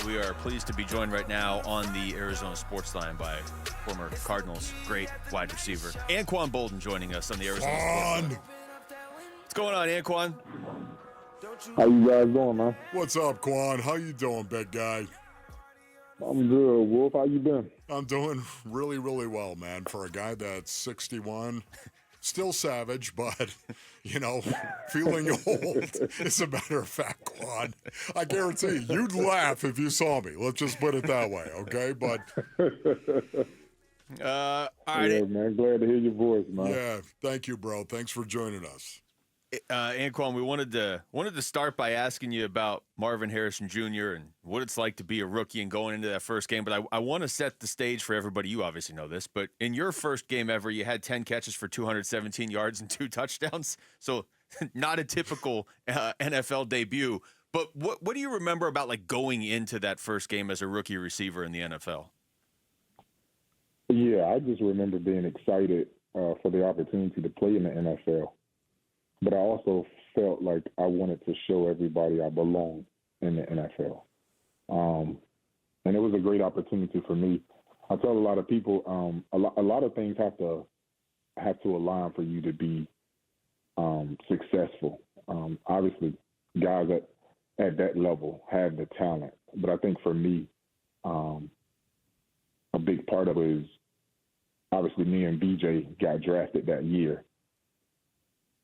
We are pleased to be joined right now on the Arizona Sports Line by former Cardinals great wide receiver Anquan Boldin joining us on the Arizona Sports Line. What's going on, Anquan? How you guys doing, man? What's up, Quan? How you doing, big guy? I'm good. Wolf, how you been? I'm doing really, really well, man. For a guy that's 61, still savage, but, feeling old, as a matter of fact, Quan. I guarantee you'd laugh if you saw me. Let's just put it that way, okay? But all right. Yeah, man. Glad to hear your voice, man. yeah, thank you, bro. Thanks for joining us. Anquan, we wanted to start by asking you about Marvin Harrison Jr. and what it's like to be a rookie and going into that first game. But I want to set the stage for everybody. You obviously know this, but in your first game ever, you had 10 catches for 217 yards and 2 touchdowns. So not a typical NFL debut. But what do you remember about like going into that first game as a rookie receiver in the NFL? Yeah, I just remember being excited for the opportunity to play in the NFL. But I also felt like I wanted to show everybody I belong in the NFL. And it was a great opportunity for me. I tell a lot of people, a lot of things have to align for you to be successful. Obviously, guys at that level have the talent. But I think for me, a big part of it is obviously me and BJ got drafted that year.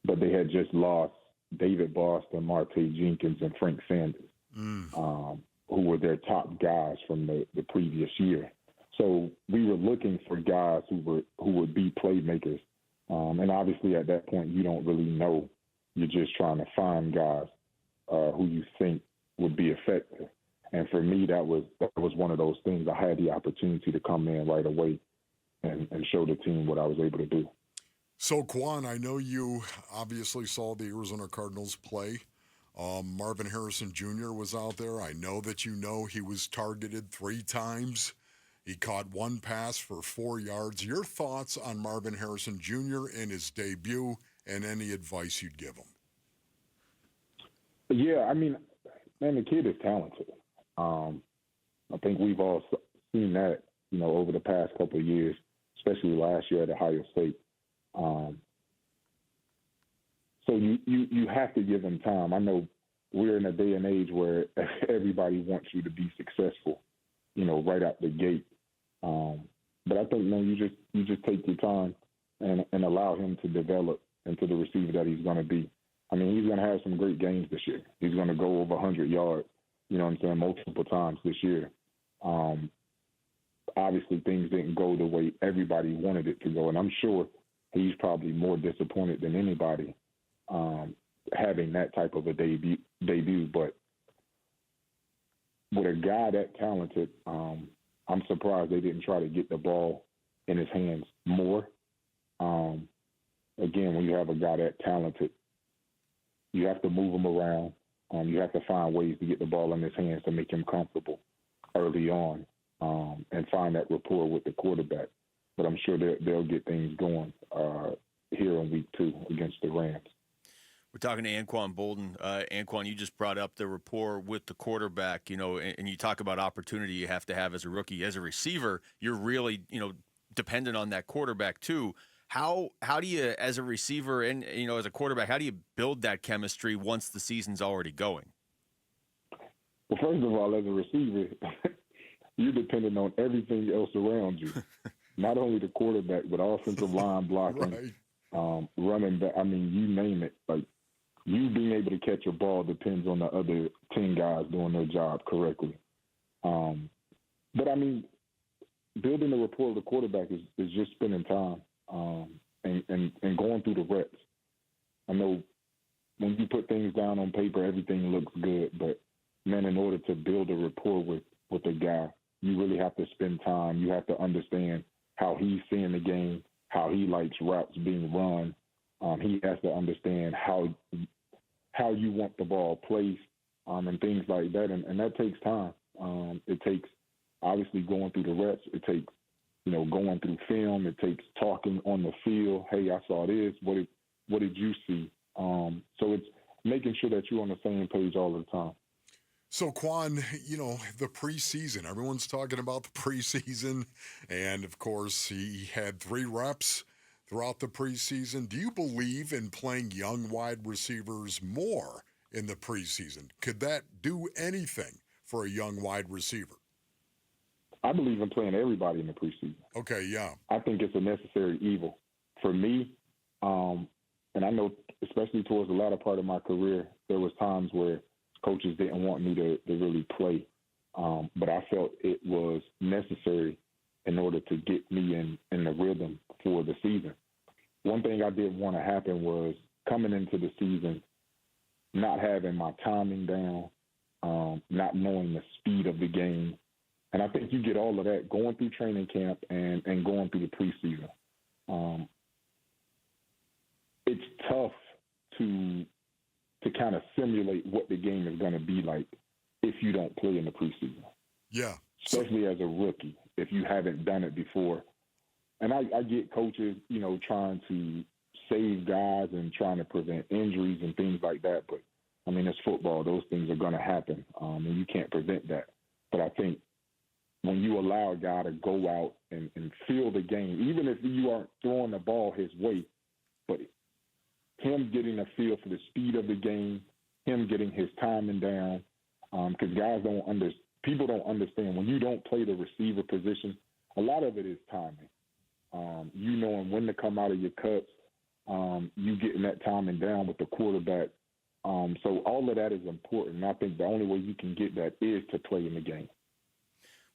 But they had just lost David Boston, Marte Jenkins, and Frank Sanders, who were their top guys from the previous year. So we were looking for guys who would be playmakers. And obviously at that point, you don't really know. You're just trying to find guys who you think would be effective. And for me, that was one of those things. I had the opportunity to come in right away and show the team what I was able to do. So, Quan, I know you obviously saw the Arizona Cardinals play. Marvin Harrison Jr. was out there. I know that he was targeted 3 times. He caught 1 pass for 4 yards. Your thoughts on Marvin Harrison Jr. in his debut and any advice you'd give him? Yeah, I mean, man, the kid is talented. I think we've all seen that, over the past couple of years, especially last year at Ohio State. So you have to give him time. I know we're in a day and age where everybody wants you to be successful, right out the gate. But I think, man, you just take your time and allow him to develop into the receiver that he's going to be. I mean, he's going to have some great games this year. He's going to go over 100 yards, multiple times this year. Obviously, things didn't go the way everybody wanted it to go, and I'm sure he's probably more disappointed than anybody having that type of a debut. But with a guy that talented, I'm surprised they didn't try to get the ball in his hands more. Again, when you have a guy that talented, you have to move him around. You have to find ways to get the ball in his hands to make him comfortable early on and find that rapport with the quarterback. But I'm sure they'll get things going here in week 2 against the Rams. We're talking to Anquan Boldin. Anquan, you just brought up the rapport with the quarterback, and you talk about opportunity you have to have as a rookie. As a receiver, you're really, dependent on that quarterback too. How do you, as a receiver and, as a quarterback, how do you build that chemistry once the season's already going? Well, first of all, as a receiver, you're dependent on everything else around you. Not only the quarterback, but offensive line blocking, right. Running back. I mean, you name it. Like, you being able to catch a ball depends on the other 10 guys doing their job correctly. But, I mean, building the rapport of the quarterback is just spending time and going through the reps. I know when you put things down on paper, everything looks good. But, man, in order to build a rapport with a guy, you really have to spend time. You have to understand how he's seeing the game, how he likes routes being run. He has to understand how you want the ball placed and things like that. And that takes time. It takes, obviously, going through the reps. It takes, going through film. It takes talking on the field. Hey, I saw this. What did you see? So it's making sure that you're on the same page all the time. So, Quan, the preseason, everyone's talking about the preseason. And of course, he had 3 reps throughout the preseason. Do you believe in playing young wide receivers more in the preseason? Could that do anything for a young wide receiver? I believe in playing everybody in the preseason. Okay, yeah. I think it's a necessary evil. For me, and I know especially towards the latter part of my career, there was times where coaches didn't want me to really play. But I felt it was necessary in order to get me in the rhythm for the season. One thing I did want to happen was coming into the season, not having my timing down, not knowing the speed of the game. And I think you get all of that going through training camp and going through the preseason. It's tough to kind of simulate what the game is going to be like if you don't play in the preseason. Yeah. Especially as a rookie, if you haven't done it before. And I get coaches, trying to save guys and trying to prevent injuries and things like that. But, I mean, it's football. Those things are going to happen, and you can't prevent that. But I think when you allow a guy to go out and feel the game, even if you aren't throwing the ball his way, but him getting a feel for the speed of the game, him getting his timing down, because people don't understand when you don't play the receiver position, a lot of it is timing. You knowing when to come out of your cuts, you getting that timing down with the quarterback. So all of that is important. And I think the only way you can get that is to play in the game.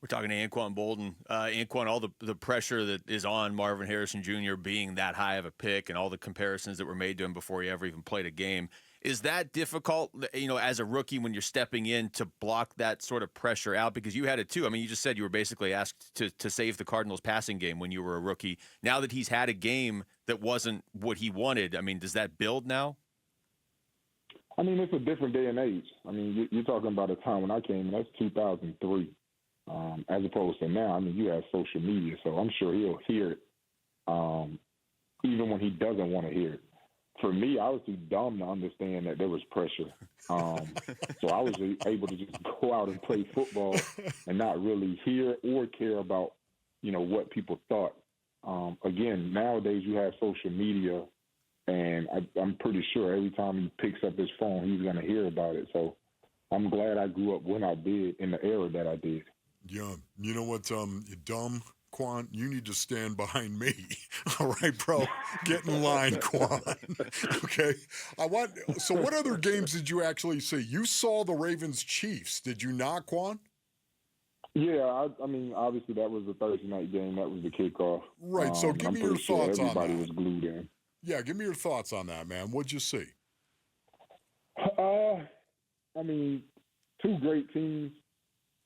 We're talking to Anquan Boldin. Anquan, all the pressure that is on Marvin Harrison Jr. being that high of a pick and all the comparisons that were made to him before he ever even played a game. Is that difficult, as a rookie when you're stepping in to block that sort of pressure out? Because you had it too. I mean, you just said you were basically asked to save the Cardinals passing game when you were a rookie. Now that he's had a game that wasn't what he wanted, I mean, does that build now? I mean, it's a different day and age. I mean, you're talking about a time when I came, and that's 2003. As opposed to now, I mean, you have social media, so I'm sure he'll hear it even when he doesn't want to hear it. For me, I was too dumb to understand that there was pressure. So I was able to just go out and play football and not really hear or care about, what people thought. Again, nowadays you have social media, and I'm pretty sure every time he picks up his phone, he's going to hear about it. So I'm glad I grew up when I did, in the era that I did. Yeah. You know what, dumb, Quan? You need to stand behind me. All right, bro? Get in line, Quan. Okay? So what other games did you actually see? You saw the Ravens-Chiefs, did you not, Quan? Yeah, I mean, obviously that was the Thursday night game. That was the kickoff. Right, so give me your thoughts on that. Everybody was glued in. Yeah, give me your thoughts on that, man. What'd you see? I mean, two great teams.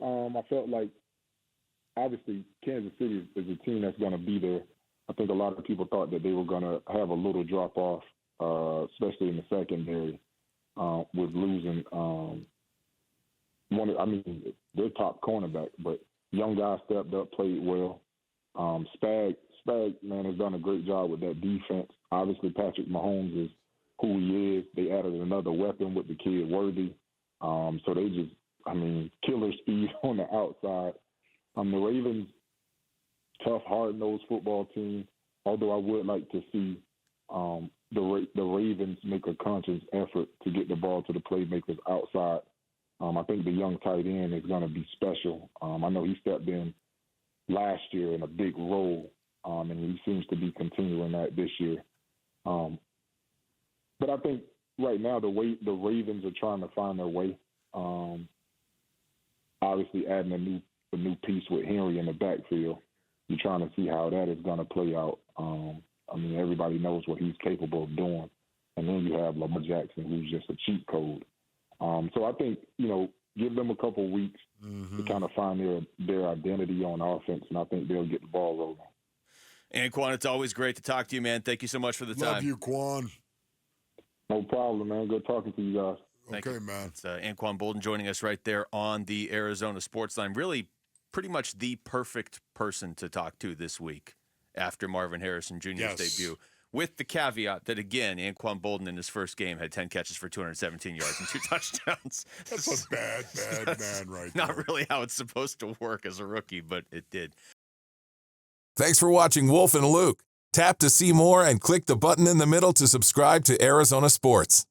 I felt like, obviously, Kansas City is a team that's going to be there. I think a lot of people thought that they were going to have a little drop-off, especially in the secondary, with losing their top cornerback. But young guy stepped up, played well. Spag, man, has done a great job with that defense. Obviously, Patrick Mahomes is who he is. They added another weapon with the kid, Worthy. So they just, killer speed on the outside. The Ravens, tough, hard-nosed football team, although I would like to see the Ravens make a conscious effort to get the ball to the playmakers outside. I think the young tight end is going to be special. I know he stepped in last year in a big role, and he seems to be continuing that this year. But I think right now the Ravens are trying to find their way. Obviously, adding a new piece with Henry in the backfield, you're trying to see how that is going to play out. Everybody knows what he's capable of doing, and then you have Lamar Jackson, who's just a cheat code. So I think give them a couple weeks to kind of find their identity on offense, and I think they'll get the ball rolling. Anquan, it's always great to talk to you, man. Thank you so much for the time. Love you, Quan. No problem, man. Good talking to you guys. Okay, man. It's Anquan Boldin joining us right there on the Arizona Sports Line. Really, pretty much the perfect person to talk to this week after Marvin Harrison Jr.'s debut. with the caveat that, again, Anquan Boldin in his first game had 10 catches for 217 yards and 2 touchdowns. That's a bad man right Not there. really how it's supposed to work as a rookie, but it did. Thanks for watching Wolf and Luke. Tap to see more and click the button in the middle to subscribe to Arizona Sports.